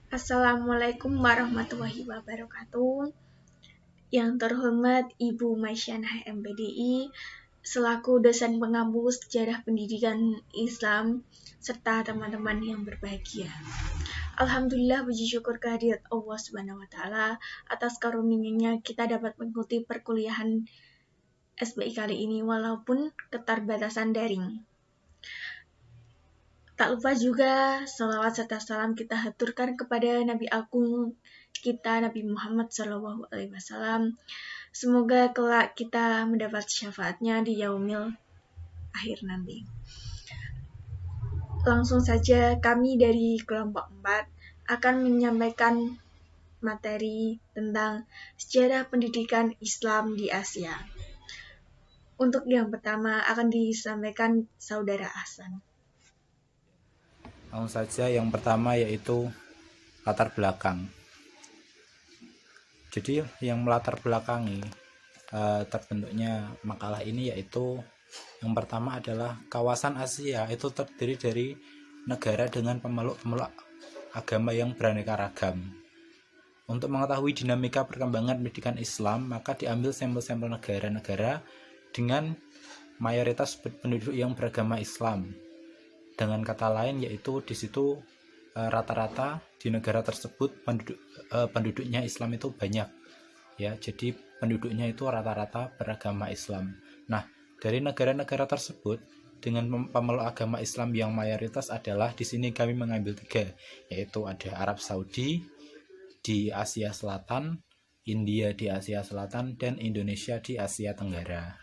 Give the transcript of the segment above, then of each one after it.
Assalamualaikum warahmatullahi wabarakatuh. Yang terhormat Ibu Maisyana MPDI, selaku dosen pengampu sejarah pendidikan Islam, serta teman-teman yang berbahagia. Alhamdulillah, puji syukur kehadirat Allah Subhanahu wa Ta'ala atas karunia-Nya kita dapat mengikuti perkuliahan SBI kali ini walaupun keterbatasan daring. Tak lupa juga salawat serta salam kita haturkan kepada Nabi Agung kita Nabi Muhammad SAW. Semoga kelak kita mendapat syafaatnya di yaumil akhir nanti. Langsung saja kami dari kelompok 4 akan menyampaikan materi tentang sejarah pendidikan Islam di Asia. Untuk yang pertama akan disampaikan Saudara Ahsan. Langsung saja yang pertama yaitu latar belakang. Jadi yang melatar belakangi terbentuknya makalah ini yaitu yang pertama adalah kawasan Asia itu terdiri dari negara dengan pemeluk-pemeluk agama yang beraneka ragam. Untuk mengetahui dinamika perkembangan pendidikan Islam, maka diambil sampel-sampel negara-negara dengan mayoritas penduduk yang beragama Islam. Dengan kata lain yaitu di situ rata-rata di negara tersebut penduduknya Islam itu banyak, ya. Jadi penduduknya itu rata-rata beragama Islam. Nah, dari negara-negara tersebut dengan pemeluk agama Islam yang mayoritas adalah di sini kami mengambil 3, yaitu ada Arab Saudi di Asia Selatan, India di Asia Selatan, dan Indonesia di Asia Tenggara.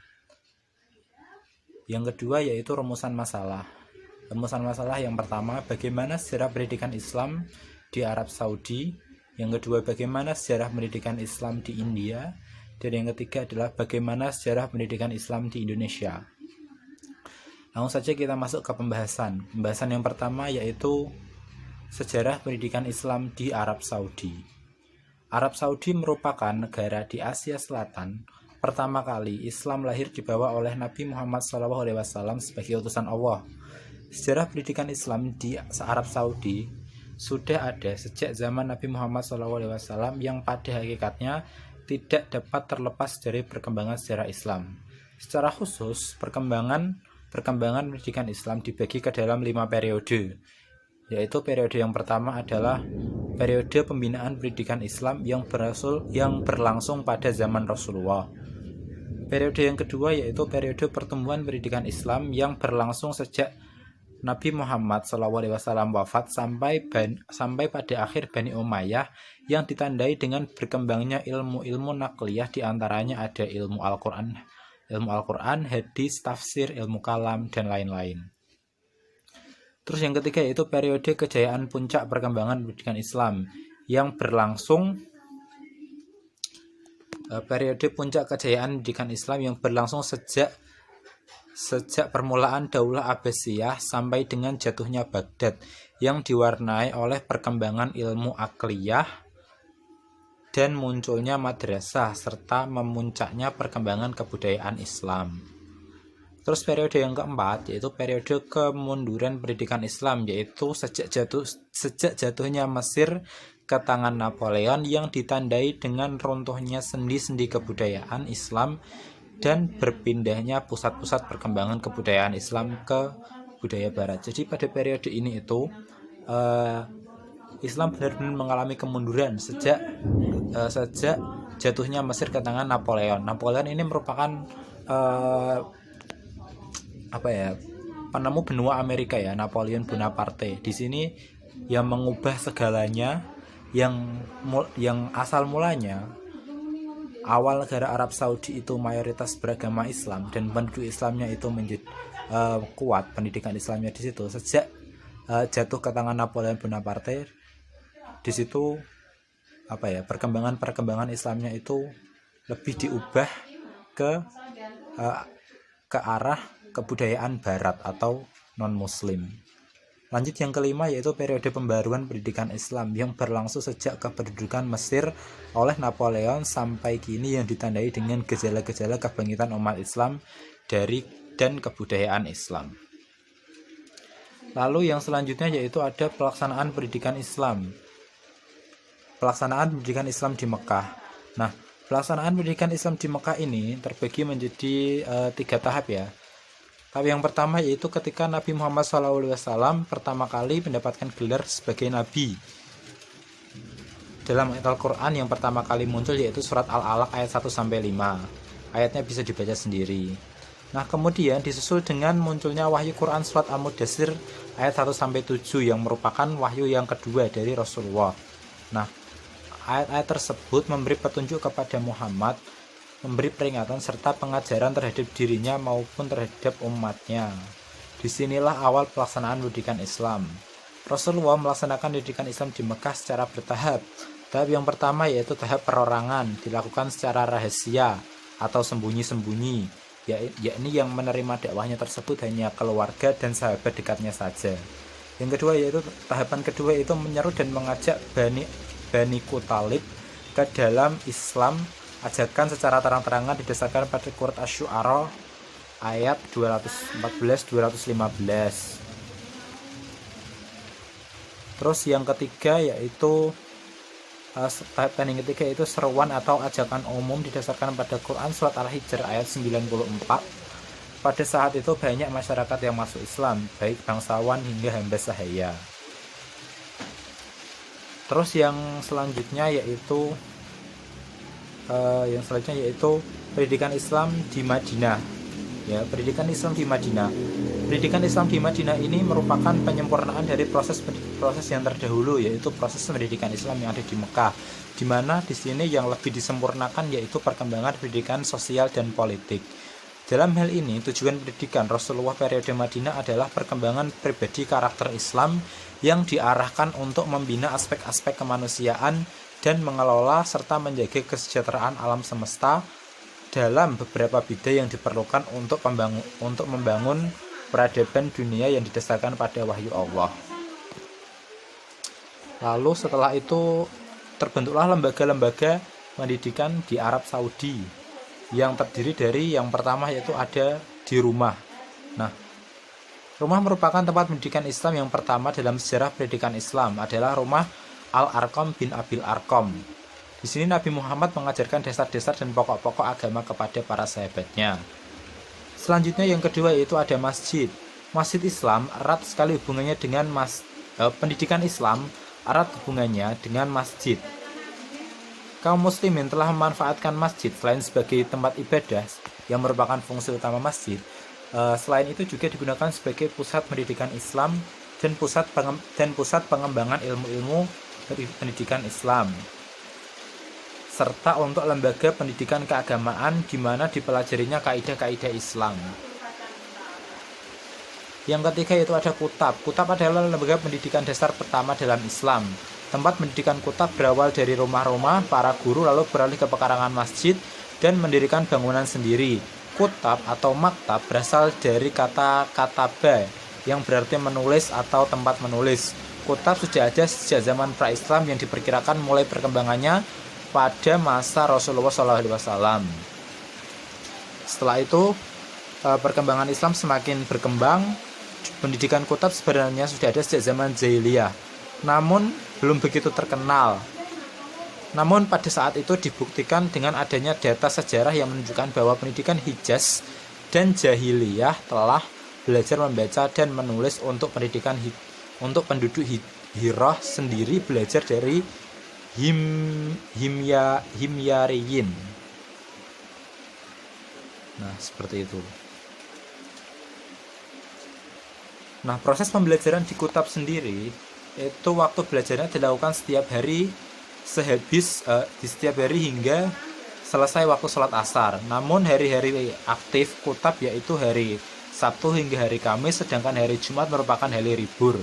Yang kedua yaitu rumusan masalah. Rumusan masalah yang pertama, bagaimana sejarah pendidikan Islam di Arab Saudi. Yang kedua, bagaimana sejarah pendidikan Islam di India. Dan yang ketiga adalah bagaimana sejarah pendidikan Islam di Indonesia. Langsung saja kita masuk ke pembahasan. Pembahasan yang pertama yaitu sejarah pendidikan Islam di Arab Saudi. Arab Saudi merupakan negara di Asia Selatan. Pertama kali Islam lahir dibawa oleh Nabi Muhammad SAW sebagai utusan Allah. Sejarah pendidikan Islam di Arab Saudi sudah ada sejak zaman Nabi Muhammad SAW yang pada hakikatnya tidak dapat terlepas dari perkembangan sejarah Islam. Secara khusus, perkembangan pendidikan Islam dibagi ke dalam 5 periode, yaitu periode yang pertama adalah periode pembinaan pendidikan Islam yang berlangsung pada zaman Rasulullah. Periode yang kedua yaitu periode pertumbuhan pendidikan Islam yang berlangsung sejak Nabi Muhammad SAW wafat sampai pada akhir Bani Umayyah, yang ditandai dengan berkembangnya ilmu-ilmu nakliyah, diantaranya ada ilmu Al-Quran, hadis, tafsir, ilmu kalam, dan lain-lain. Terus yang ketiga yaitu periode kejayaan puncak perkembangan pendidikan Islam yang berlangsung periode puncak kejayaan pendidikan Islam yang berlangsung sejak permulaan Daulah Abbasiyah sampai dengan jatuhnya Baghdad, yang diwarnai oleh perkembangan ilmu akliyah dan munculnya madrasah serta memuncaknya perkembangan kebudayaan Islam. Terus periode yang keempat yaitu periode kemunduran pendidikan Islam, yaitu sejak jatuhnya Mesir ke tangan Napoleon, yang ditandai dengan runtuhnya sendi-sendi kebudayaan Islam dan berpindahnya pusat-pusat perkembangan kebudayaan Islam ke budaya Barat. Jadi pada periode ini itu Islam benar-benar mengalami kemunduran sejak jatuhnya Mesir ke tangan Napoleon. Napoleon ini merupakan penemu benua Amerika, ya, Napoleon Bonaparte. Di sini yang mengubah segalanya, yang asal mulanya awal negara Arab Saudi itu mayoritas beragama Islam dan penduduk Islamnya itu menjadi kuat, pendidikan Islamnya di situ sejak jatuh ke tangan Napoleon Bonaparte. Di situ perkembangan Islamnya itu lebih diubah ke arah kebudayaan Barat atau non-Muslim. Lanjut yang kelima yaitu periode pembaruan pendidikan Islam yang berlangsung sejak kependudukan Mesir oleh Napoleon sampai kini, yang ditandai dengan gejala-gejala kebangkitan umat Islam dan kebudayaan Islam. Lalu yang selanjutnya yaitu ada pelaksanaan pendidikan Islam. pelaksanaan pendidikan Islam di Mekah. Nah, pelaksanaan pendidikan Islam di Mekah ini terbagi menjadi 3 tahap ya. Tahap yang pertama yaitu ketika Nabi Muhammad SAW pertama kali mendapatkan gelar sebagai Nabi. Dalam ayat Al-Quran yang pertama kali muncul yaitu surat Al-Alaq ayat 1-5. Ayatnya bisa dibaca sendiri. Nah, kemudian disusul dengan munculnya wahyu Quran surat Al-Mudaththir ayat 1-7 yang merupakan wahyu yang kedua dari Rasulullah. Nah, ayat-ayat tersebut memberi petunjuk kepada Muhammad, memberi peringatan serta pengajaran terhadap dirinya maupun terhadap umatnya. Disinilah awal pelaksanaan pendidikan Islam. Rasulullah melaksanakan pendidikan Islam di Mekah secara bertahap. Tahap yang pertama yaitu tahap perorangan, dilakukan secara rahasia atau sembunyi-sembunyi, yakni yang menerima dakwahnya tersebut hanya keluarga dan sahabat dekatnya saja. Yang kedua yaitu tahapan kedua itu menyeru dan mengajak Bani Qutalib ke dalam Islam, ajakan secara terang-terangan didasarkan pada Quran Asy-Syu'ara ayat 214-215. Terus yang ketiga yaitu tahapan yang ketiga yaitu seruan atau ajakan umum didasarkan pada Quran surat Al-Hijr ayat 94. Pada saat itu banyak masyarakat yang masuk Islam, baik bangsawan hingga hamba sahaya. Terus yang selanjutnya yaitu pendidikan Islam di Madinah. Ya, pendidikan Islam di Madinah. Pendidikan Islam di Madinah ini merupakan penyempurnaan dari proses yang terdahulu, yaitu proses pendidikan Islam yang ada di Mekah, di mana di sini yang lebih disempurnakan yaitu perkembangan pendidikan sosial dan politik. Dalam hal ini, tujuan pendidikan Rasulullah periode Madinah adalah perkembangan pribadi karakter Islam yang diarahkan untuk membina aspek-aspek kemanusiaan dan mengelola serta menjaga kesejahteraan alam semesta dalam beberapa bidang yang diperlukan untuk membangun peradaban dunia yang didasarkan pada wahyu Allah. Lalu setelah itu terbentuklah lembaga-lembaga pendidikan di Arab Saudi yang terdiri dari yang pertama yaitu ada di rumah. Nah, rumah merupakan tempat pendidikan Islam yang pertama dalam sejarah pendidikan Islam adalah rumah Al-Arqam bin Abil Arqam. Di sini Nabi Muhammad mengajarkan dasar-dasar dan pokok-pokok agama kepada para sahabatnya. Selanjutnya yang kedua yaitu ada masjid. Masjid Islam erat sekali hubungannya dengan pendidikan Islam erat hubungannya dengan masjid. Kaum muslimin telah memanfaatkan masjid selain sebagai tempat ibadah yang merupakan fungsi utama masjid. Selain itu juga digunakan sebagai pusat pendidikan Islam dan pusat pengembangan ilmu-ilmu pendidikan Islam, serta untuk lembaga pendidikan keagamaan di mana dipelajarinya kaidah-kaidah Islam. Yang ketiga yaitu ada Kutab. Kutab adalah lembaga pendidikan dasar pertama dalam Islam. Tempat pendidikan Kutab berawal dari rumah-rumah para guru lalu beralih ke pekarangan masjid dan mendirikan bangunan sendiri. Kutab atau maktab berasal dari kata kataba yang berarti menulis atau tempat menulis. Kutab sudah ada sejak zaman pra-Islam yang diperkirakan mulai perkembangannya pada masa Rasulullah SAW. Setelah itu perkembangan Islam semakin berkembang. Pendidikan Kutab sebenarnya sudah ada sejak zaman Jahiliyah, namun belum begitu terkenal. Namun pada saat itu dibuktikan dengan adanya data sejarah yang menunjukkan bahwa pendidikan Hijaz dan Jahiliyah telah belajar membaca dan menulis untuk pendidikan untuk penduduk Hirah sendiri belajar dari Himyariyin. Nah, seperti itu. Nah, proses pembelajaran di Kutab sendiri itu waktu belajarnya dilakukan setiap hari di setiap hari hingga selesai waktu sholat asar. Namun hari-hari aktif Kutab yaitu hari Sabtu hingga hari Kamis, sedangkan hari Jumat merupakan hari libur.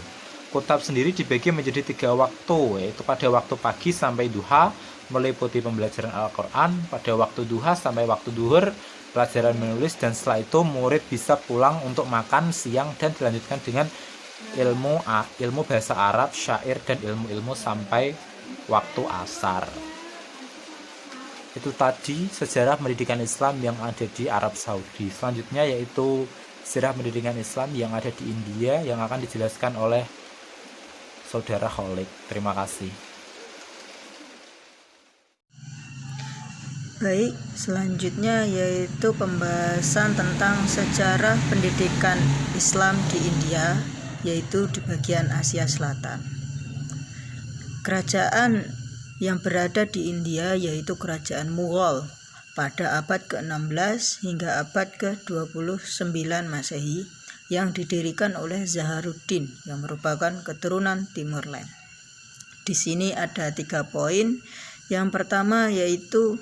Kutab sendiri dibagi menjadi 3 waktu, yaitu pada waktu pagi sampai duha meliputi pembelajaran Al-Quran, pada waktu duha sampai waktu duhur pelajaran menulis, dan setelah itu murid bisa pulang untuk makan siang dan dilanjutkan dengan ilmu bahasa Arab, syair, dan ilmu-ilmu sampai waktu asar. Itu tadi sejarah pendidikan Islam yang ada di Arab Saudi. Selanjutnya yaitu sejarah pendidikan Islam yang ada di India yang akan dijelaskan oleh Saudara Khalid. Terima kasih. Baik, selanjutnya yaitu pembahasan tentang sejarah pendidikan Islam di India, yaitu di bagian Asia Selatan. Kerajaan yang berada di India yaitu Kerajaan Mughal pada abad ke-16 hingga abad ke-29 Masehi yang didirikan oleh Zaharuddin yang merupakan keturunan Timur Leng. Di sini ada 3 poin. Yang pertama yaitu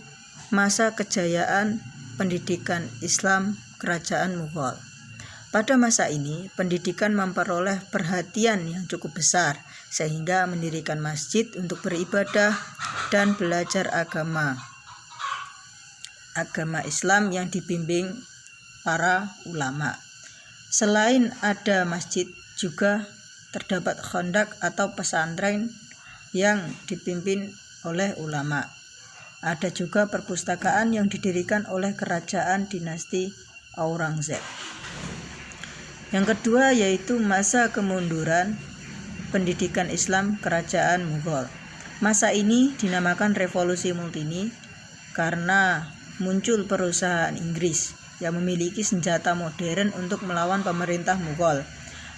masa kejayaan pendidikan Islam Kerajaan Mughal. Pada masa ini, pendidikan memperoleh perhatian yang cukup besar sehingga mendirikan masjid untuk beribadah dan belajar agama Islam yang dibimbing para ulama. Selain ada masjid, juga terdapat khandak atau pesantren yang dipimpin oleh ulama. Ada juga perpustakaan yang didirikan oleh kerajaan dinasti Aurangzeb. Yang kedua yaitu masa kemunduran pendidikan Islam Kerajaan Mughal. Masa ini dinamakan Revolusi Multini karena muncul perusahaan Inggris yang memiliki senjata modern untuk melawan pemerintah Mughal.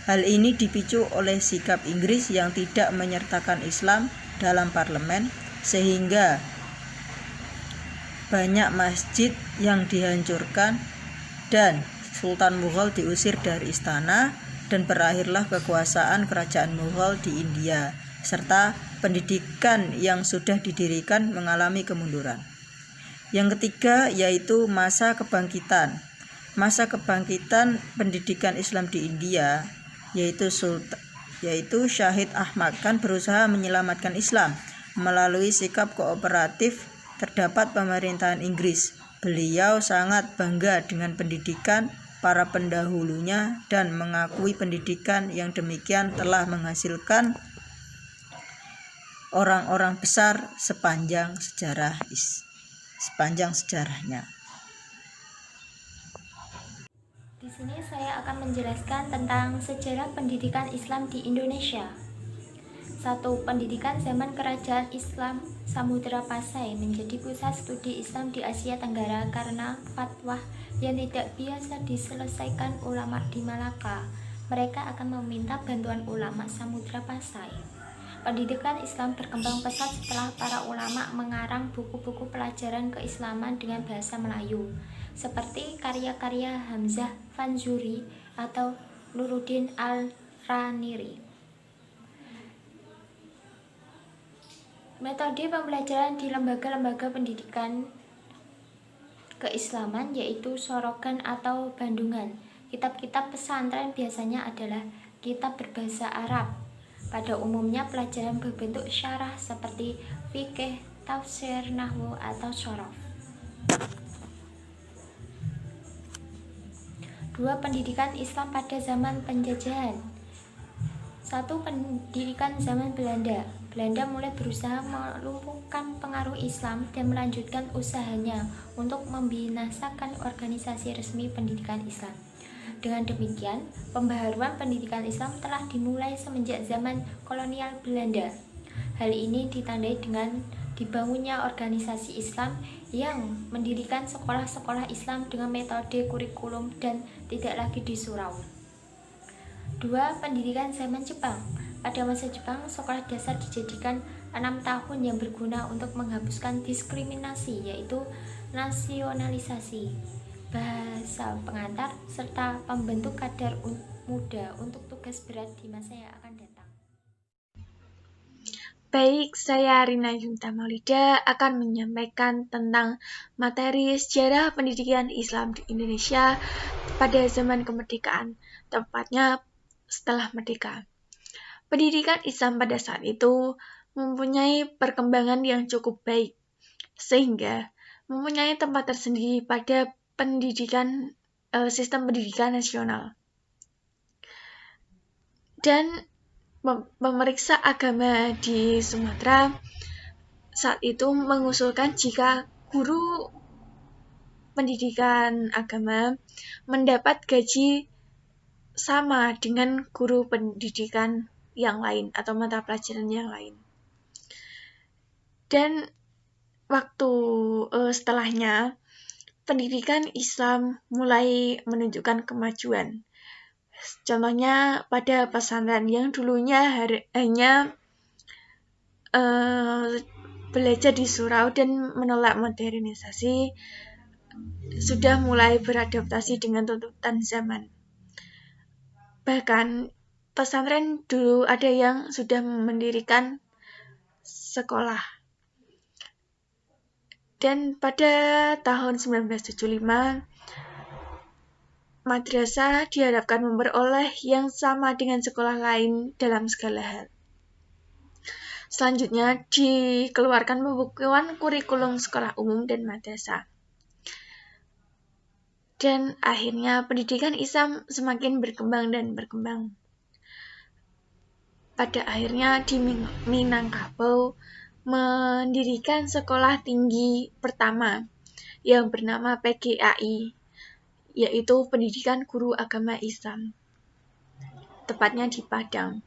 Hal ini dipicu oleh sikap Inggris yang tidak menyertakan Islam dalam parlemen, sehingga banyak masjid yang dihancurkan dan Sultan Mughal diusir dari istana, dan berakhirlah kekuasaan Kerajaan Mughal di India, serta pendidikan yang sudah didirikan mengalami kemunduran. Yang ketiga yaitu masa kebangkitan. Masa kebangkitan pendidikan Islam di India yaitu Syahid Ahmad Khan berusaha menyelamatkan Islam melalui sikap kooperatif terhadap pemerintahan Inggris. Beliau sangat bangga dengan pendidikan para pendahulunya dan mengakui pendidikan yang demikian telah menghasilkan orang-orang besar sepanjang sejarahnya. Di sini saya akan menjelaskan tentang sejarah pendidikan Islam di Indonesia. 1. Pendidikan zaman Kerajaan Islam Samudra Pasai menjadi pusat studi Islam di Asia Tenggara karena fatwa yang tidak biasa diselesaikan ulama di Malaka. Mereka akan meminta bantuan ulama Samudra Pasai. Pendidikan Islam berkembang pesat setelah para ulama mengarang buku-buku pelajaran keislaman dengan bahasa Melayu, seperti karya-karya Hamzah Fanzuri atau Nuruddin Al-Raniri. Metode pembelajaran di lembaga-lembaga pendidikan keislaman yaitu sorogan atau bandungan. Kitab-kitab pesantren biasanya adalah kitab berbahasa Arab. Pada umumnya pelajaran berbentuk syarah seperti fikih, tafsir, nahwu, atau shorof. 2. Pendidikan Islam pada zaman penjajahan. 1. Pendidikan zaman Belanda. Belanda mulai berusaha melumpuhkan pengaruh Islam dan melanjutkan usahanya untuk membinasakan organisasi resmi pendidikan Islam. Dengan demikian, pembaharuan pendidikan Islam telah dimulai semenjak zaman kolonial Belanda. Hal ini ditandai dengan dibangunnya organisasi Islam yang mendirikan sekolah-sekolah Islam dengan metode kurikulum dan tidak lagi di surau. 2. Pendidikan zaman Jepang. Pada masa Jepang, sekolah dasar dijadikan 6 tahun yang berguna untuk menghapuskan diskriminasi, yaitu nasionalisasi, bahasa pengantar, serta pembentuk kader muda untuk tugas berat di masa yang akan datang. Baik, saya Rina Yunta Maulida akan menyampaikan tentang materi sejarah pendidikan Islam di Indonesia pada zaman kemerdekaan, tepatnya setelah merdeka. Pendidikan Islam pada saat itu mempunyai perkembangan yang cukup baik, sehingga mempunyai tempat tersendiri pada sistem pendidikan nasional. Dan pemeriksa agama di Sumatera saat itu mengusulkan jika guru pendidikan agama mendapat gaji sama dengan guru pendidikan yang lain atau mata pelajaran yang lain. Dan waktu setelahnya, pendidikan Islam mulai menunjukkan kemajuan. Contohnya pada pesantren yang dulunya hanya belajar di surau dan menolak modernisasi, sudah mulai beradaptasi dengan tuntutan zaman. Bahkan pesantren dulu ada yang sudah mendirikan sekolah. Dan pada tahun 1975, madrasah diharapkan memperoleh yang sama dengan sekolah lain dalam segala hal. Selanjutnya dikeluarkan pembukuan kurikulum sekolah umum dan madrasah. Dan akhirnya pendidikan Islam semakin berkembang dan berkembang. Pada akhirnya di Minangkabau mendirikan sekolah tinggi pertama yang bernama PGAI, yaitu Pendidikan Guru Agama Islam, tepatnya di Padang.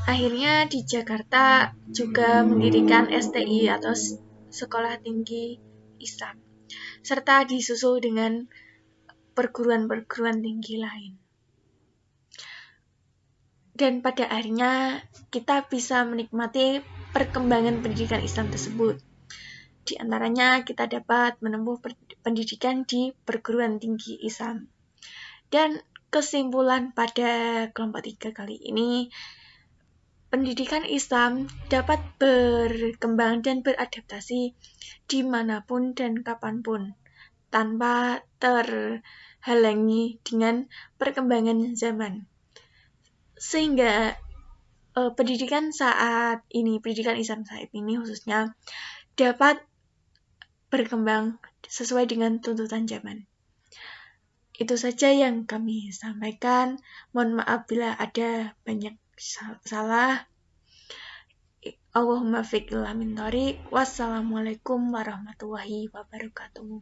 Akhirnya di Jakarta juga mendirikan STI atau Sekolah Tinggi Islam, serta disusul dengan perguruan-perguruan tinggi lain. Dan pada akhirnya kita bisa menikmati perkembangan pendidikan Islam tersebut. Di antaranya kita dapat menempuh pendidikan di perguruan tinggi Islam. Dan kesimpulan pada kelompok 3 kali ini, pendidikan Islam dapat berkembang dan beradaptasi dimanapun dan kapanpun, tanpa terhalangi dengan perkembangan zaman. Sehingga pendidikan Islam saat ini khususnya, dapat berkembang sesuai dengan tuntutan zaman. Itu saja yang kami sampaikan. Mohon maaf bila ada banyak salah. Allahumma fiqh min thoriq. Wassalamualaikum warahmatullahi wabarakatuh.